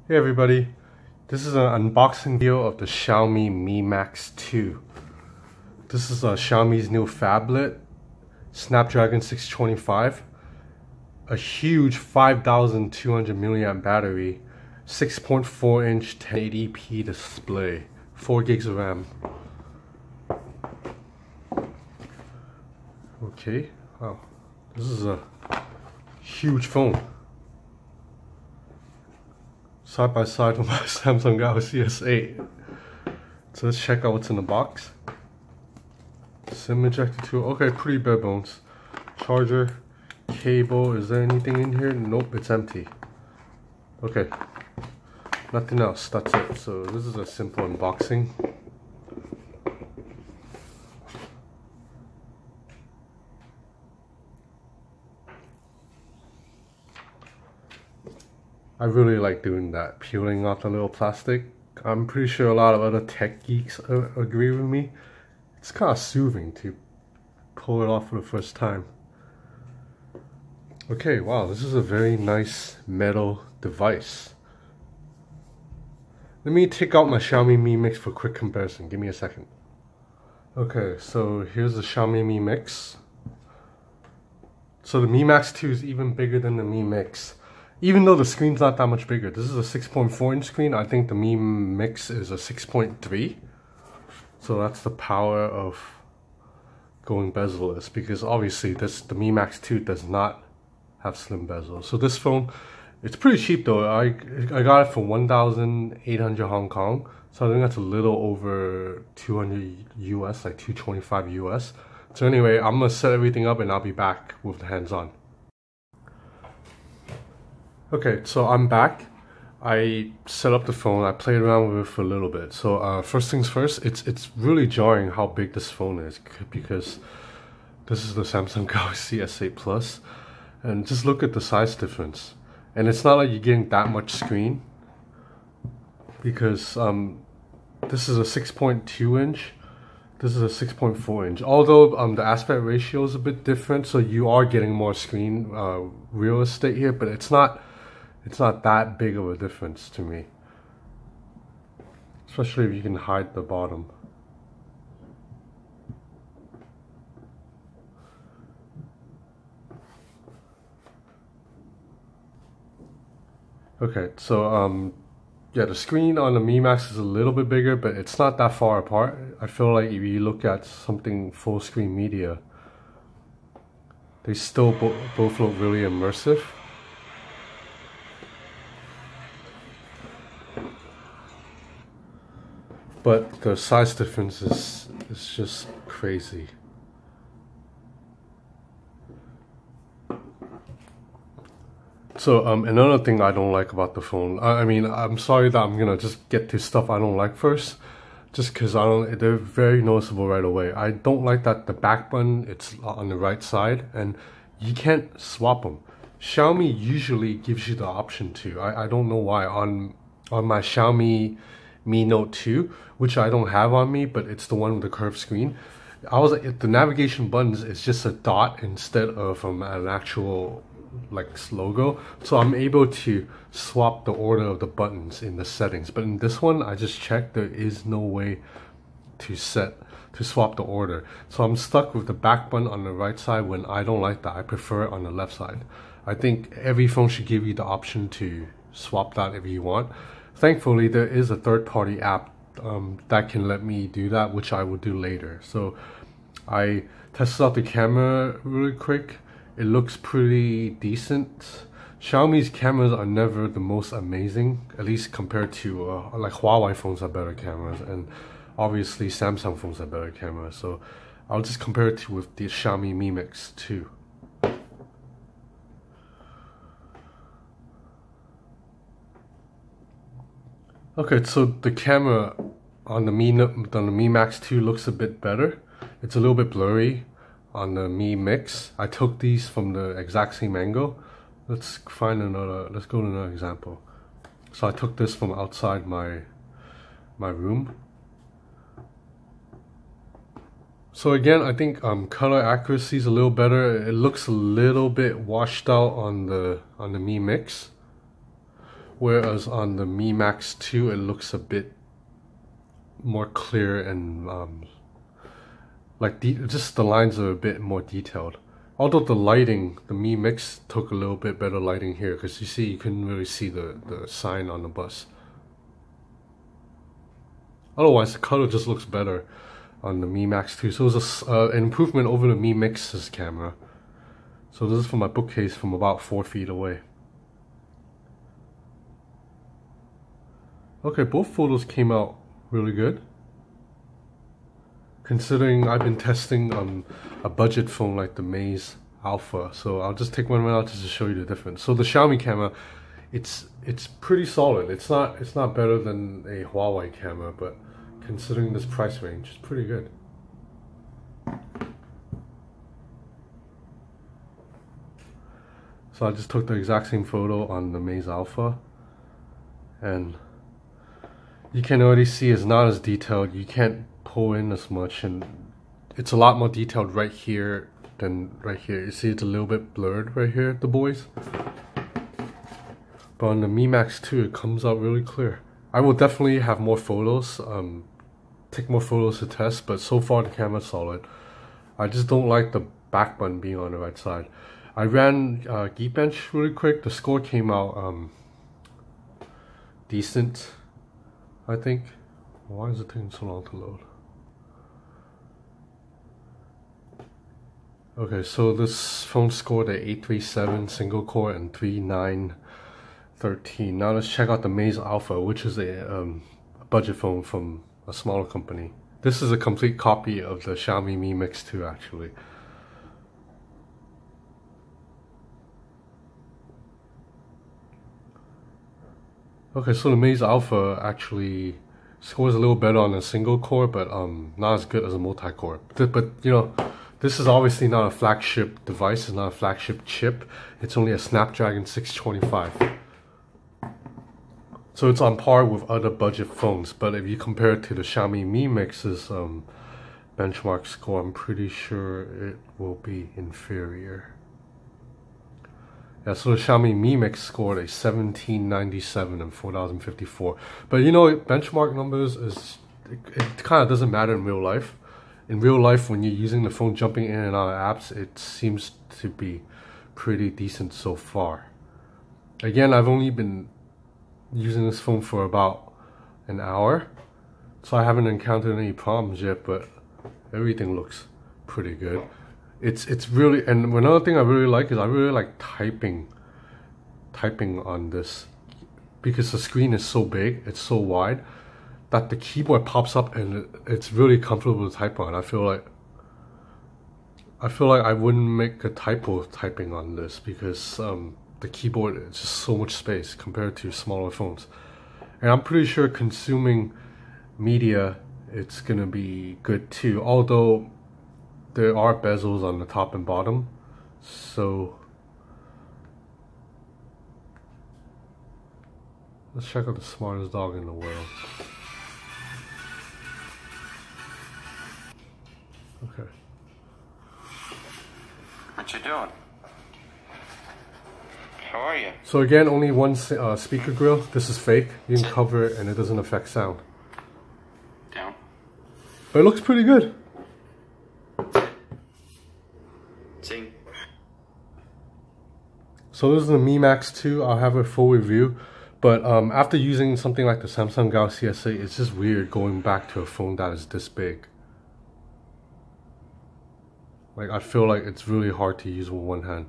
Hey everybody, this is an unboxing video of the Xiaomi Mi Max 2. This is Xiaomi's new phablet, Snapdragon 625, a huge 5200 milliamp battery, 6.4 inch 1080p display, 4 gigs of RAM. Okay, wow, this is a huge phone. Side by side with my Samsung Galaxy S8. So let's check out what's in the box. SIM ejector tool. Okay, pretty bare bones. Charger, cable. Is there anything in here? Nope, it's empty. Okay, nothing else. That's it. So this is a simple unboxing. I really like doing that, peeling off the little plastic. I'm pretty sure a lot of other tech geeks agree with me. It's kind of soothing to pull it off for the first time. Okay, wow, this is a very nice metal device. Let me take out my Xiaomi Mi Mix for quick comparison. Give me a second. Okay, so here's the Xiaomi Mi Mix. So the Mi Max 2 is even bigger than the Mi Mix. Even though the screen's not that much bigger. This is a 6.4 inch screen. I think the Mi Mix is a 6.3. So that's the power of going bezel-less, because obviously the Mi Max 2 does not have slim bezel. So this phone, it's pretty cheap though. I got it for 1,800 Hong Kong. So I think that's a little over 200 US, like 225 US. So anyway, I'm gonna set everything up and I'll be back with the hands-on. Okay, so I'm back. I set up the phone. I played around with it for a little bit. So first things first, it's really jarring how big this phone is, because this is the Samsung Galaxy S8 Plus, and just look at the size difference. And it's not like you're getting that much screen, because this is a 6.2 inch. This is a 6.4 inch. Although the aspect ratio is a bit different, so you are getting more screen real estate here, but it's not that big of a difference to me, especially if you can hide the bottom. Okay, so yeah, the screen on the Mi Max is a little bit bigger, but it's not that far apart. I feel like if you look at something full screen media, they still both look really immersive. But the size difference is just crazy. So another thing I don't like about the phone, I mean, I'm sorry that I'm gonna just get to stuff I don't like first, just because they're very noticeable right away. I don't like that the back button, it's on the right side and you can't swap them. Xiaomi usually gives you the option to. I don't know why. On my Xiaomi Mi Note 2, which I don't have on me, but it's the one with the curved screen. The navigation buttons is just a dot instead of an actual like logo, so I'm able to swap the order of the buttons in the settings. But in this one, I just checked, there is no way to swap the order. So I'm stuck with the back button on the right side when I don't like that. I prefer it on the left side. I think every phone should give you the option to swap that if you want. Thankfully, there is a third-party app that can let me do that, which I will do later. So I tested out the camera really quick. It looks pretty decent. Xiaomi's cameras are never the most amazing, at least compared to like Huawei phones have better cameras, and obviously Samsung phones have better cameras. So I'll just compare it with the Xiaomi Mi Mix 2. Okay, so the camera on the Mi Max 2 looks a bit better. It's a little bit blurry on the Mi Mix. I took these from the exact same angle. Let's go to another example. So I took this from outside my room. So again, I think color accuracy is a little better. It looks a little bit washed out on the Mi Mix. whereas on the Mi Max 2 it looks a bit more clear and like just the lines are a bit more detailed. Although the lighting, the Mi Mix took a little bit better lighting here, because you see, you couldn't really see the sign on the bus. Otherwise, the color just looks better on the Mi Max 2. So it was an improvement over the Mi Mix's camera. So this is from my bookcase from about 4 feet away. Okay, both photos came out really good. Considering I've been testing a budget phone like the Maze Alpha, so I'll just take one out just to show you the difference. So the Xiaomi camera, it's pretty solid. It's not better than a Huawei camera, but considering this price range, it's pretty good. So I just took the exact same photo on the Maze Alpha, and you can already see it's not as detailed. You can't pull in as much, and it's a lot more detailed right here than right here. You see it's a little bit blurred right here, the boys. But on the Mi Max 2 it comes out really clear. I will definitely have more photos, take more photos to test, but so far the camera's solid. I just don't like the back button being on the right side. I ran Geekbench really quick. The score came out decent, I think. Why is it taking so long to load? Okay, so this phone scored a 837 single core and 3913. Now let's check out the Maze Alpha, which is a budget phone from a smaller company. This is a complete copy of the Xiaomi Mi Mix 2 actually. Okay, so the Maze Alpha actually scores a little better on a single core, but not as good as a multi-core. But you know, this is obviously not a flagship device, it's not a flagship chip. It's only a Snapdragon 625. So it's on par with other budget phones, but if you compare it to the Xiaomi Mi Mix's benchmark score, I'm pretty sure it will be inferior. Yeah, so the Xiaomi Mi Mix scored a 1797 and 4054. But you know, benchmark numbers it kind of doesn't matter in real life. In real life, when you're using the phone, jumping in and out of apps, it seems to be pretty decent so far. Again, I've only been using this phone for about an hour, so I haven't encountered any problems yet, but everything looks pretty good. It's really, and another thing I really like is I really like typing on this, because the screen is so big, it's so wide, that the keyboard pops up and it's really comfortable to type on. I feel like I wouldn't make a typo typing on this, because the keyboard is just so much space compared to smaller phones. And I'm pretty sure consuming media, it's gonna be good too, although there are bezels on the top and bottom. So let's check out the smartest dog in the world. Okay. What you doing? How are you? So again, only one speaker grill. This is fake. You can cover it and it doesn't affect sound. Down. But it looks pretty good. See? So this is the Mi Max 2. I'll have a full review. But after using something like the Samsung Galaxy S8, it's just weird going back to a phone that is this big. Like, I feel like it's really hard to use with one hand.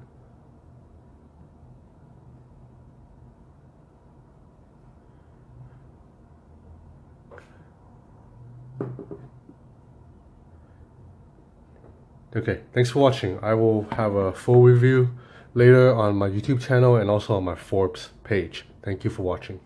Okay, thanks for watching. I will have a full review later on my YouTube channel and also on my Forbes page. Thank you for watching.